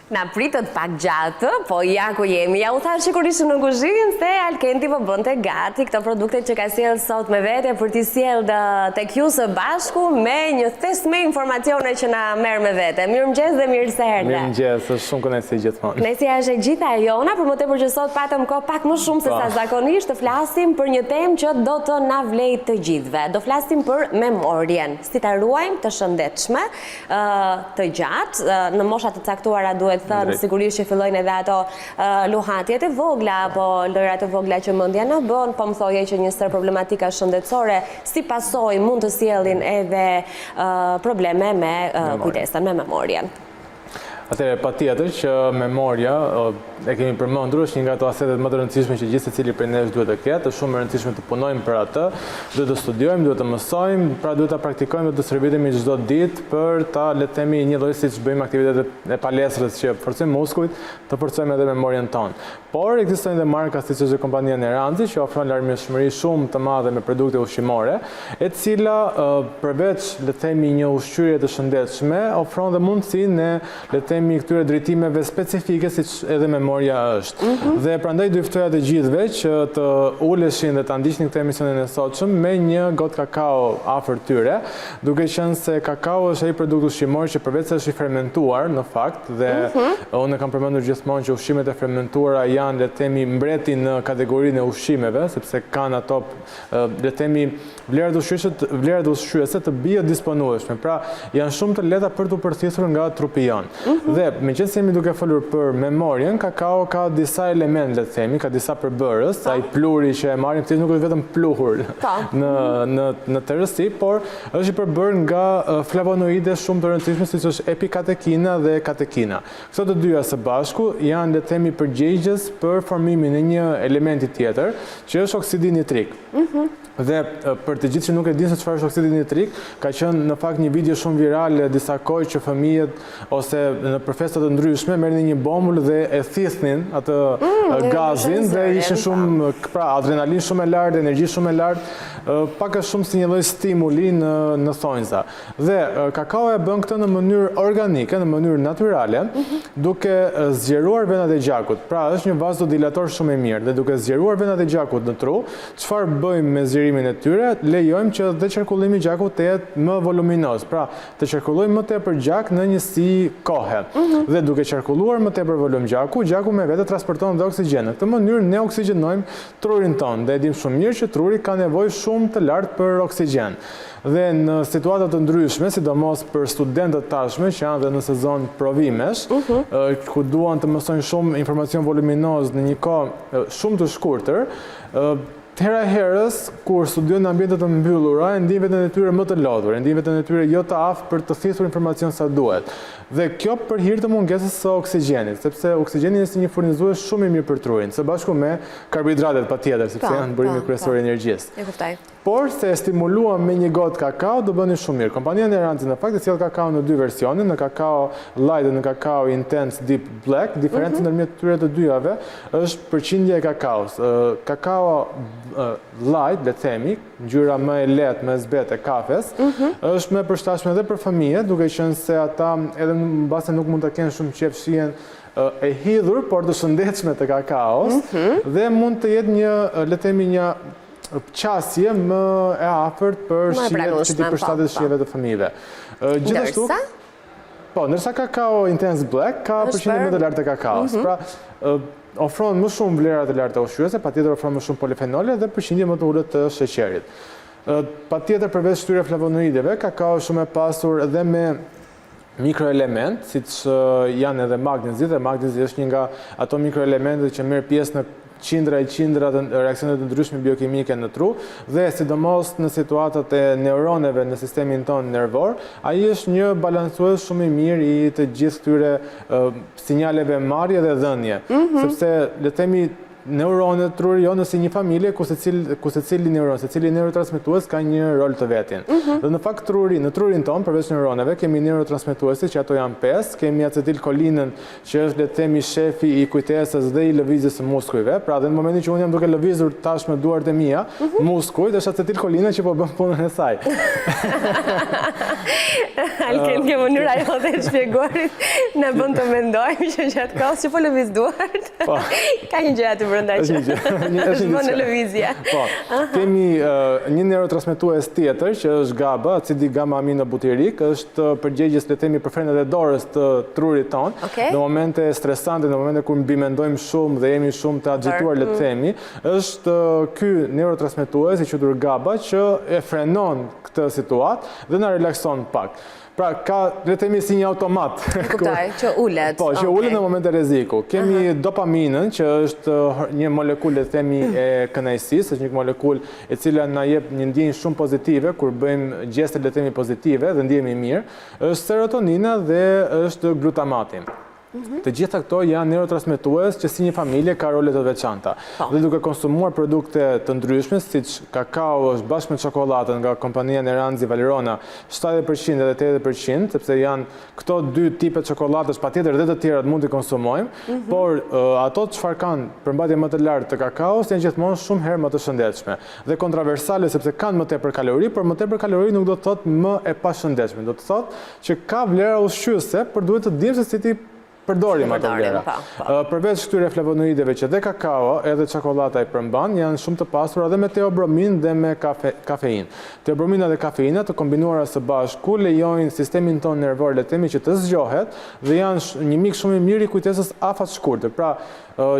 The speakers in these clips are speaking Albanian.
Na pritët pak gjatë, po ja ku jemi. Ja u thash që kur ishim në kuzhinë se Alkenti po bënte gati këto produkte që ka sjell sot me vete për t'i sjell tek ju së bashku me një thes me informacione që na merr me vete. Mirëmëngjes dhe mirë se erdhe. Mirëmëngjes, është shumë kënaqësi gjithmonë. Kënaqësia është e gjitha e jona, por më tepër që sot patëm kohë pak më shumë se sa zakonisht të flasim për një temë që do të na vlej të gjithëve. Do flasim për memorien, si ta ruajmë të shëndetshme, të gjatë, në mosha të caktuara duhet thënë, sigurisht që fillojnë edhe ato luhatjet e vogla, apo lojrat e vogla që mendja na bën, po më thoje që një stër problematika shëndetësore si pasojë mund të sjellin edhe probleme me kujdesin me memorien. Atëherë, patjetër që memoria, e kemi përmendur, është një nga ato asetet më të rëndësishme që gjithë secili prej nesh duhet të ketë, është shumë e rëndësishme të punojmë për atë, duhet të studiojmë, duhet të mësojmë, pra duhet ta praktikojmë, duhet të shërbitemi çdo ditë për ta, le të themi, një lloj siç bëjmë aktivitetet e palestrës që forcojmë muskulit, të forcojmë edhe memorien tonë. Por ekzistojnë edhe marka siç është kompania Neranzi që ofron larmishmëri shumë të madhe me produkte ushqimore, e cila përveç, le të themi, një ushqyerje të shëndetshme, ofron dhe mundësinë, le të themi, këtyre drejtimeve specifike siç edhe memoria është. Dhe prandaj do i ftoja të gjithëve që të uleshin dhe ta ndiqnin këtë emisionin e sotshëm me një gotë kakao afër tyre, duke qenë se kakao është ai produkt ushqimor që përveç se është i fermentuar në fakt, dhe unë kam përmendur gjithmonë që ushqimet e fermentuara janë, le të themi, mbreti në kategorinë e ushqimeve, sepse kanë ato, le të themi, vlerat ushqyese të biodisponueshme, pra janë shumë të lehta për të përthithur nga trupi jonë. Dhe meqenëse jemi duke folur për memorien, kakao ka disa elemente, le të themi, ka disa përbërës, ai pluri që e marrim thjesht nuk është vetëm pluhur në tërësi, por është i përbërë nga flavonoide shumë të rëndësishme siç është epikatekina dhe katekina. Këto të dyja së bashku janë, le të themi, përgjegjës për formimin e një elementi tjetër, që është oksidi nitrik. Dhe për të gjithë që nuk e dinë se çfarë është oksidi nitrik, ka qenë në fakt një video shumë virale disa kohë që fëmijët ose në festa të ndryshme merrnin një bombull dhe e thithnin atë gazin dhe ishin shumë, pra, adrenalin shumë e lartë, energji shumë e lartë, pak a shumë si një lloj stimuli në thonjza. Dhe kakao e bën këtë në mënyrë organike, në mënyrë natyrale, duke zgjeruar venat e gjakut. Pra, është një vasodilator shumë i mirë dhe duke zgjeruar venat e gjakut në tru, çfarë bëjmë me zgjerimin e tyre? Lejojmë që dhe qarkullimi i gjakut të jetë më voluminoz. Pra, të qarkullojmë më tepër gjak në njësi kohe. Dhe duke qarkulluar më tepër volum gjaku me vete transporton dhe oksigjen. Në këtë mënyrë ne oksigjenojmë trurin tonë dhe e dim shumë mirë që truri ka nevojë shumë të lartë për oksigjen. Dhe në situatat të ndryshme, sidomos për studentët tashme që janë dhe në sezon provimesh, ku duan të mësojnë shumë informacion voluminoz në një kohë shumë të shkurtër, hera herës, kur studiojnë në ambientet të mbyllura, e ndijnë veten e tyre më të lodhur, e ndijnë veten e tyre jo të aftë për të thithur informacion sa duhet. Dhe kjo për hir të mungesës së oksigjenit, sepse oksigjeni është një furnizues shumë i mirë për trurin, së bashku me karbohidratet patjetër, sepse janë burimi kryesor i energjisë. E kuptoj. Por se e stimuluam me një gotë kakao, do bëni shumë mirë. Kompania Neranzi në fakt e sjell kakao në dy versione, në kakao light dhe në kakao intense deep black. Diferenca ndërmjet këtyre të dyjave është përqindja e kakaos. Kakao light, le të themi, ngjyra më e lehtë, më e zbetë e kafes, është më e përshtatshme edhe për fëmijët, duke qenë se ata edhe mbase nuk mund të kenë shumë qejf shihen e hidhur, por të shëndetshme të kakaos, dhe mund të jetë një, le të themi, një qasje më e afërt për shihet që ti përshtatet shijeve të fëmijëve. Gjithashtu, ndërsa kakao intense black ka përqindje më të lartë të kakaos. Pra, ofron më shumë vlera të larta ushqyese, patjetër ofron më shumë polifenole dhe përqindje më të ulët të sheqerit. Patjetër përveç këtyre flavonoideve, kakao është shumë e pasur edhe me mikroelement, siç janë edhe magnezi, dhe magnezi është një nga ato mikroelemente që merr pjesë në qindra të reaksionet të ndryshme biokimike në tru, dhe sidomos në situatat e neuroneve në sistemin tonë nervor, ai është një balancues shumë i mirë i të gjithë këtyre sinjaleve marrje dhe dhënje. Sepse, le të themi, neuronet truri jonë si një familje ku secili neuron, secili neurotransmetues ka një rol të vetin. Dhe në fakt në trurin tonë, përveç neuroneve, kemi neurotransmetuesit që ato janë 5, kemi acetilkolinën që është le të themi shefi i kujtesës dhe i lëvizjes së muskujve. Pra dhe në momentin që unë jam duke lëvizur tash me duart e mia, muskujt është acetilkolina që po bën punën e saj. Alken, kjo mënyra jote e shpjeguarit në bën të mendojmë që gjatë kohës që po lëviz duart, ka një gjë aty brenda që është bën në lëvizje. Po, kemi një neurotransmetues tjetër që është GABA, acidi gamma-aminobutyrik, është përgjegjës le të themi për frenet e dorës të trurit tonë. Në momente stresante, në momente kur mbimendojmë shumë dhe jemi shumë të agituar le të themi, është ky neurotransmetues i quajtur GABA që e frenon këtë situatë dhe na relakson pak. Pra, ka, le të themi si një automat. Kuptoj, që ulet. Po, që ulet në momente rreziku. Kemi dopaminën, që është një molekull, le të themi, e kënaqësisë, është një molekull e cila na jep një ndjenjë shumë pozitive kur bëjmë gjeste, le të themi, pozitive dhe ndihemi mirë. Është serotonina dhe është glutamati. Të gjitha këto janë neurotransmetues që si një familje ka role të veçanta. Dhe duke konsumuar produkte të ndryshme, siç kakao është bashkë me çokoladën nga kompania Neranzi Valirona, 70% dhe 80%, sepse janë këto dy tipe çokoladësh, patjetër edhe të tjerat mund t'i konsumojmë, por ato çfarë kanë përmbajtje më të lartë të kakaos janë gjithmonë shumë herë më të shëndetshme dhe kontroversale sepse kanë më tepër kalori, por më tepër kalori nuk do të thotë më e pashëndetshme, do të thotë që ka vlera ushqyese, por duhet të dimë se si ti përdorim ato vlera. Përveç këtyre flavonoideve që dhe kakao edhe çokolata i përmban, janë shumë të pasura edhe me teobromin dhe me kafein. Teobromina dhe kafeina të kombinuara së bashku lejojnë sistemin tonë nervor le të themi që të zgjohet dhe janë një mik shumë i mirë i kujtesës afat shkurtër. Pra,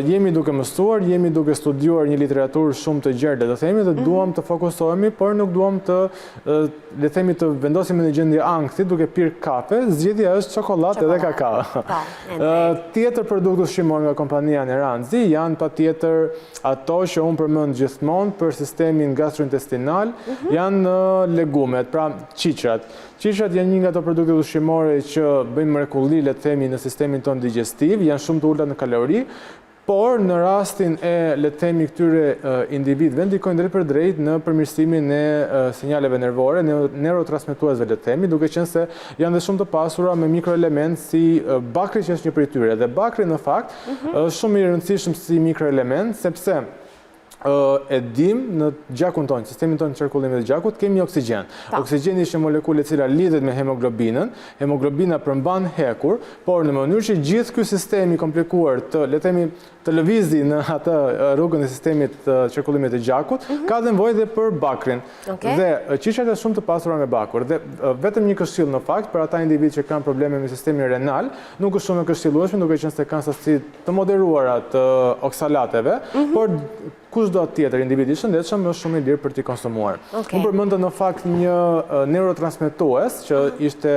jemi duke mësuar, jemi duke studiuar një literaturë shumë të gjerë, le të themi, dhe duam të fokusohemi, por nuk duam të, le të themi, të vendosim në gjendje ankthi duke pirë kafe, zgjedhja është çokoladë dhe kakao. Tjetër produkt ushqimor nga kompania Neranzi janë patjetër ato që unë përmend gjithmonë për sistemin gastrointestinal, janë legumet, pra qiqrat. Qiqrat janë një nga ato produkte ushqimore që bëjnë mrekulli, le të themi, në sistemin tonë digestiv, janë shumë të ulta në kalori, por në rastin e, le të themi, këtyre individëve ndikojnë drejt për drejt në përmirësimin e sinjaleve nervore, neurotransmetuesve, le të themi, duke qenë se janë dhe shumë të pasura me mikroelement si bakri që është një prej tyre. Dhe bakri në fakt është shumë i rëndësishëm si mikroelement sepse e dim në gjakun tonë, sistemin tonë të qarkullimit të gjakut, kemi oksigjen. Oksigjeni është një molekull e cila lidhet me hemoglobinën, hemoglobina përmban hekur, por në mënyrë që gjithë ky sistemi komplikuar të, le të themi, të lëvizi në atë rrugën e sistemit të qarkullimit të gjakut, ka dhe nevojë dhe për bakrin. Dhe qiqrat janë shumë të pasura me bakur. Dhe vetëm një këshill në fakt për ata individë që kanë probleme me sistemin renal, nuk është shumë e këshillueshme, duke qenë se kanë sasi të moderuara të oksalateve, por kushdo tjetër individi i shëndetshëm është shumë i lirë për t'i konsumuar. Unë përmendë në fakt një neurotransmetues që ishte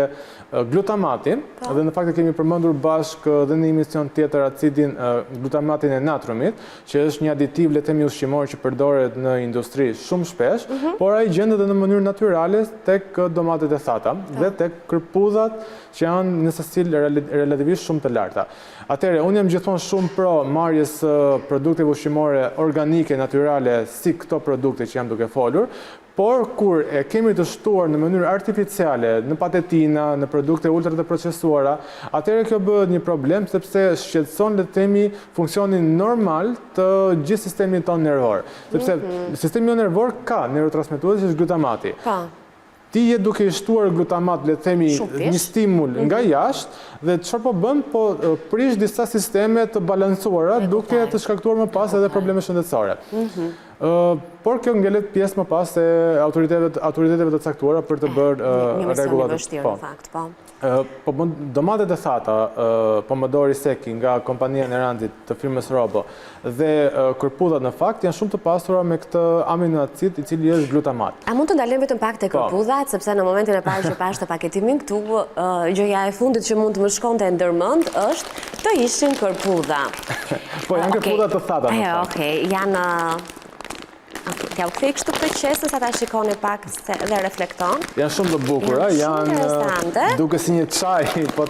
glutamati, dhe në fakt e kemi përmendur bashkë dhe në emision tjetër acidin glutamatin e natrumit, që është një aditiv le të themi ushqimor që përdoret në industri shumë shpesh, por ai gjendet edhe në mënyrë natyrale tek domatet e thata dhe tek kërpudhat që janë në sasi relativisht shumë të larta. Atëherë, unë jam gjithmonë shumë pro marrjes produkteve ushqimore organike, natyrale, si këto produkte që jam duke folur, por kur e kemi të shtuar në mënyrë artificiale, në patetina, në produkte ultra të procesuara, atëherë kjo bëhet një problem sepse shqetëson le të themi funksionin normal të gjithë sistemit tonë nervor. Sepse sistemi nervor ka neurotransmetues që është glutamati. Ti je duke i shtuar glutamat, le të themi, një stimul nga jashtë dhe çfarë po bën, po prish disa sisteme të balancuara duke të shkaktuar më pas edhe probleme shëndetësore. Por kjo ngelet pjesë më pas e autoriteteve të caktuara për të bërë rregullat. Në fakt, po. Po domatet e thata, pomodori seki nga kompania Neranzi të firmës Robo dhe kërpudhat në fakt janë shumë të pasura me këtë aminoacid i cili është glutamat. A mund të ndalojmë vetëm pak te kërpudhat, sepse në momentin e parë që pash të paketimin këtu, gjëja e fundit që mund të më shkonte ndërmend është të ishin kërpudha. Po janë kërpudha të thata në fakt. Janë T'ja u kthej kështu këtë qesë sa ta shikoni pak dhe reflekton. Janë shumë të bukura, janë duke si një çaj, po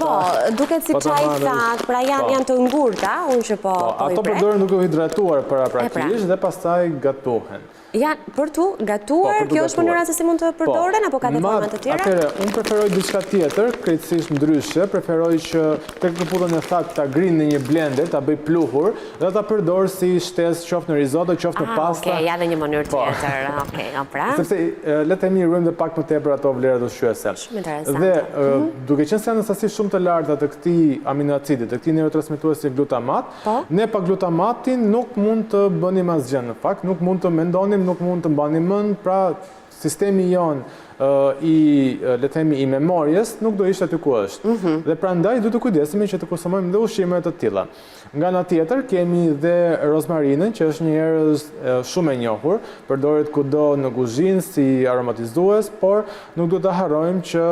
duket si çaj fat, pra janë të ngurta, unë që po i ato përdoren duke u hidratuar praktikisht dhe pastaj gatuhen. Janë për tu gatuar, kjo është mënyra se si mund të përdoren apo ka dhe forma të tjera? Atëre, unë preferoj diçka tjetër, krejtësisht ndryshe, preferoj që tek këpullën e thatë ta grind në një blender, ta bëj pluhur dhe ta përdor si shtesë qoftë në risotto, qoftë në pasta. Okej, ja dhe një mënyrë tjetër. Okej, pra. Sepse le të themi ruajmë dhe pak më tepër ato vlerat ushqyese. Shumë interesante. Dhe duke qenë se në sasi shumë të larta të këtij aminoacidi, të këtij neurotransmetuesi glutamat, ne pa glutamatin nuk mund të bënim asgjë në fakt, nuk mund të mendonim, nuk mund të mbani mend, pra sistemi jonë le të themi i memorjes nuk do ishte aty ku është. Dhe prandaj duhet të kujdesemi që të konsumojmë dhe ushqime të tilla. Nga ana tjetër kemi dhe rozmarinën, që është një erëz shumë e njohur, përdoret kudo në kuzhinë si aromatizues, por nuk duhet ta harrojmë që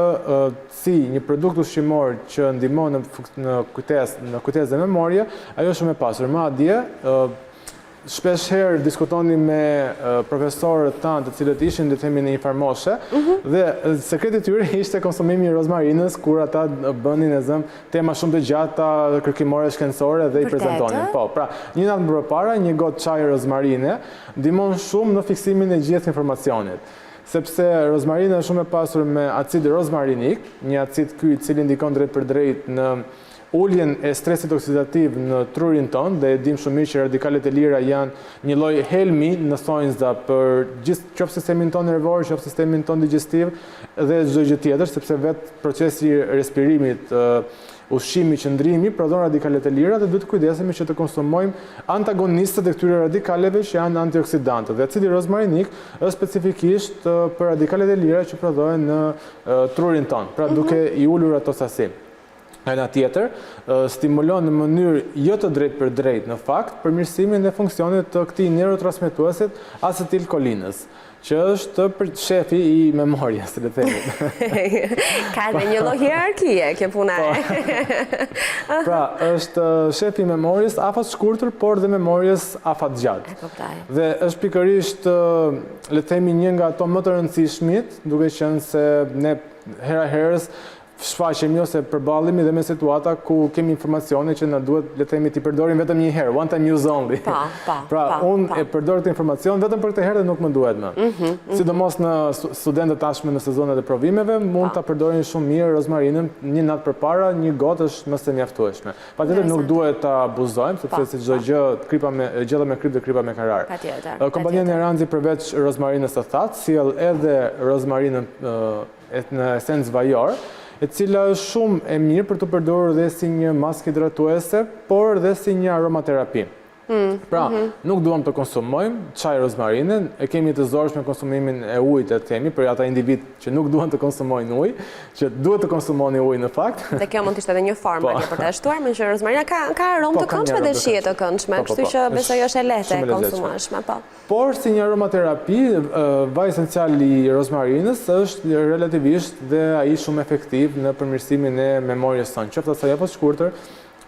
si një produkt ushqimor që ndihmon në kujtesë dhe memorie, ajo është shumë e pasur. Madje shpesh herë diskutoni me profesorët tanë të cilët ishin le të themi në një farmoshe dhe sekreti i tyre ishte konsumimi i rozmarinës kur ata bënin tema shumë të gjata kërkimore shkencore dhe i prezantonin. Po, pra, një natë më përpara një gotë çaj rozmarine ndihmon shumë në fiksimin e gjithë informacionit. Sepse rozmarina është shumë e pasur me acid rozmarinik, një acid ky i cili ndikon drejt për drejt në uljen e stresit oksidativ në trurin ton, dhe dim shumë mirë që radikalet e lira janë një lloj helmi në thonjza për gjithë qoftë sistemin ton nervor, qoftë sistemin ton digestiv dhe çdo gjë tjetër, sepse vetë procesi i respirimit, ushqimi, qëndrimi prodhon radikalet e lira dhe duhet të kujdesemi që të konsumojmë antagonistët e këtyre radikaleve që janë antioksidantë. Dhe acidi rozmarinik është specifikisht për radikalet e lira që prodhohen në trurin ton, pra duke i ulur ato sasi. Ana tjetër, stimulon në mënyrë jo të drejt për drejt në fakt përmirësimin e funksionit të këtij neurotransmetuesit asetilkolinës, që është për shefi i memorjes, le të themi. Ka edhe një lloj hierarkie kjo puna. Pra, është shefi i memorjes afat shkurtër, por dhe memorjes afat gjatë. Dhe është pikërisht, le të themi, një nga ato më të rëndësishmit, duke qenë se ne hera herës shfaqemi ose përballemi dhe me situata ku kemi informacione që na duhet le të themi t'i përdorim vetëm një herë, one time use only. Pra, unë e përdor këtë informacion vetëm për këtë herë dhe nuk më duhet më. Sidomos në studentët tashme në sezonet e provimeve, mund ta përdorin shumë mirë rozmarinën një natë përpara, një gotë është më se mjaftueshme. Patjetër nuk duhet ta abuzojmë, sepse si çdo gjë, gjella me krip dhe kripa me karar. Kompania Neranzi përveç rozmarinës së thatë, sjell edhe rozmarinën në esencë vajor, e cila është shumë e mirë për të përdorur dhe si një maskë hidratuese, por dhe si një aromaterapi. Pra, nuk duam të konsumojmë çaj rozmarine, e kemi të zorshme konsumimin e ujit, e themi, për ata individ që nuk duan të konsumojnë ujë, që duhet të konsumoni ujë në fakt. Dhe kjo mund të ishte edhe një formë për të shtuar, me që rozmarina ka aromë të këndshme dhe shije të këndshme, kështu që besoj është e lehtë e konsumueshme. Por si një aromaterapi, vaj esencial i rozmarinës është relativisht dhe ai shumë efektiv në përmirësimin e memorjes tonë, qoftë asaj afat shkurtër,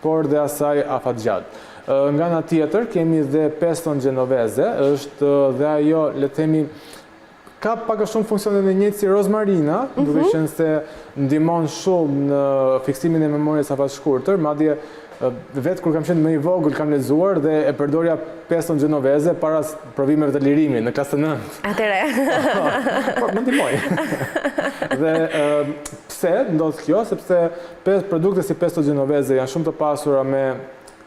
por dhe asaj afat gjatë. Nga ana tjetër kemi dhe peston genoveze, është dhe ajo, le të themi, ka pak a shumë funksionet e njëjtë si rozmarina, duke qenë se ndihmon shumë në fiksimin e memorjes afat shkurtër, madje vetë kur kam qenë më i vogël kam lexuar dhe e përdorja peston genoveze para provimeve të lirimit në klasën 9. Atëre. Po, më ndihmoi. Dhe pse ndodh kjo? Sepse produkte si peston genoveze janë shumë të pasura me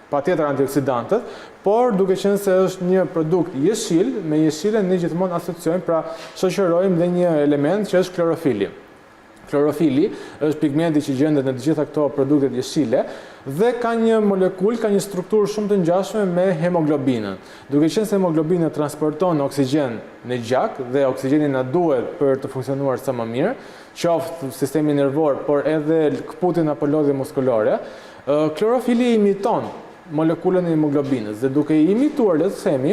patjetër antioksidantët, por duke qenë se është një produkt jeshil, me jeshilën ne gjithmonë asociojmë, pra shoqërojmë dhe një element që është klorofili. Klorofili është pigmenti që gjendet në të gjitha këto produktet jeshile dhe ka një molekull, ka një strukturë shumë të ngjashme me hemoglobinën. Duke qenë se hemoglobina transporton oksigjen në gjak dhe oksigjeni na duhet për të funksionuar sa më mirë, qoftë sistemi nervor, por edhe këputin apo lodhje muskulore, klorofili imiton molekulën e hemoglobinës dhe duke i imituar, le të themi,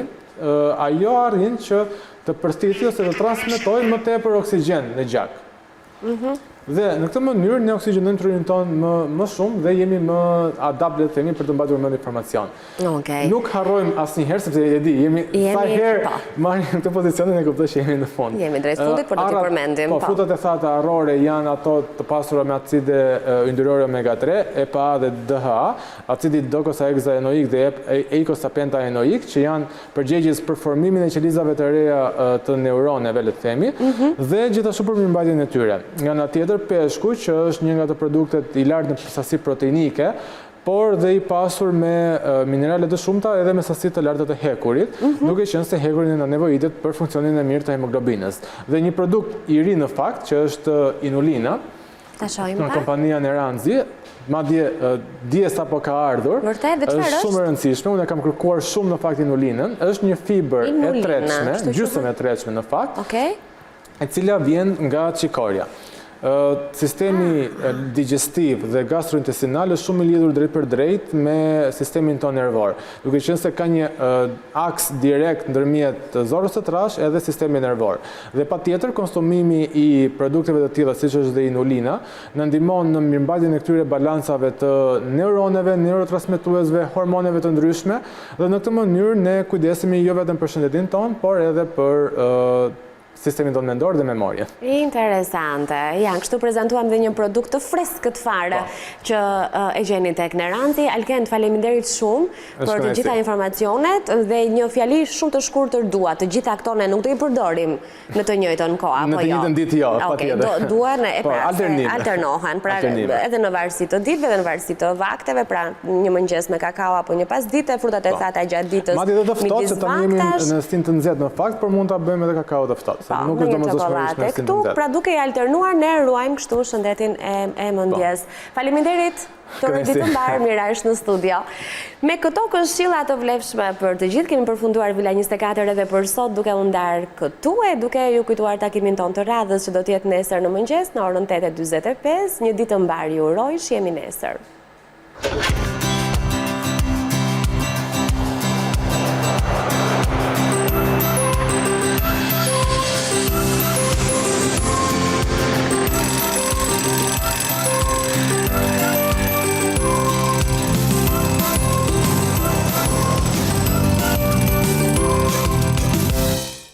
ajo arrin që të përshtytjë ose të transmetojë më tepër oksigjen në gjak. Dhe në këtë mënyrë ne oksigjenojmë trurin tonë më shumë dhe jemi më adapt le të themi për të mbajtur mend informacion. Okej. Nuk harrojmë asnjëherë sepse e di, jemi sa herë marrim këtë pozicionin e kuptoj që jemi në fund. Jemi drejt fundit, por do t'i përmendim. Po, frutat e thata arrore janë ato të pasura me acide yndyrore omega 3, EPA dhe DHA, acidi docosahexaenoik dhe eicosapentaenoik, që janë përgjegjës për formimin e qelizave të reja të neuroneve, le të themi, dhe gjithashtu për mirëmbajtjen e tyre. Nga ana tjetër, peshku, që është një nga të produktet i lartë në sasi proteinike, por dhe i pasur me minerale të shumta edhe me sasi të larta të hekurit, duke qenë se hekuri na nevojitet për funksionin e mirë të hemoglobinës. Dhe një produkt i ri në fakt, që është inulina, nga kompania Neranzi, madje dje sapo ka ardhur, është shumë e rëndësishme, unë e kam kërkuar shumë në fakt inulinën, është një fiber e tretshme, gjysmë e tretshme në fakt, e cila vjen nga cikorja. Sistemi digestiv dhe gastrointestinal është shumë i lidhur drejt për drejt me sistemin tonë nervor, duke qenë se ka një aks direkt ndërmjet zorrës së trash edhe sistemi nervor. Dhe patjetër konsumimi i produkteve të tilla siç është dhe inulina na ndihmon në mirëmbajtjen e këtyre balancave të neuroneve, neurotransmetuesve, hormoneve të ndryshme, dhe në këtë mënyrë ne kujdesemi jo vetëm për shëndetin tonë, por edhe për sistemin tonë mendor dhe memorie. Interesante. Ja, kështu prezantuam dhe një produkt të freskët fare që e gjeni tek Neranzi. Alkend, faleminderit shumë për të gjitha informacionet dhe një fjali shumë të shkurtër dua. Të gjitha këto ne nuk do i përdorim në të njëjtën kohë apo jo? Në të njëjtën ditë jo, patjetër. Duan alternohen, pra edhe në varësi të ditëve dhe në varësi të vakteve, pra një mëngjes me kakao apo një pasdite, frutat e thata gjatë ditës. Madje edhe të ftohtë, se tani jemi në stin të nxehtë në fakt, por mund ta bëjmë edhe kakao të ftohtë. Nuk është domosdoshmërisht këtu, pra duke i alternuar ne ruajmë kështu shëndetin e mendjes. Faleminderit. Tore ditë mbarë, mira është në studio. Me këto këshilla të vlefshme për të gjithë, kemi përfunduar Villa 24 edhe për sot, duke u ndarë këtu e duke ju kujtuar takimin ton të radhës që do t'jetë nesër në mëngjes në orën 8:45. Një ditë mbarë ju uroj, shihemi nesër.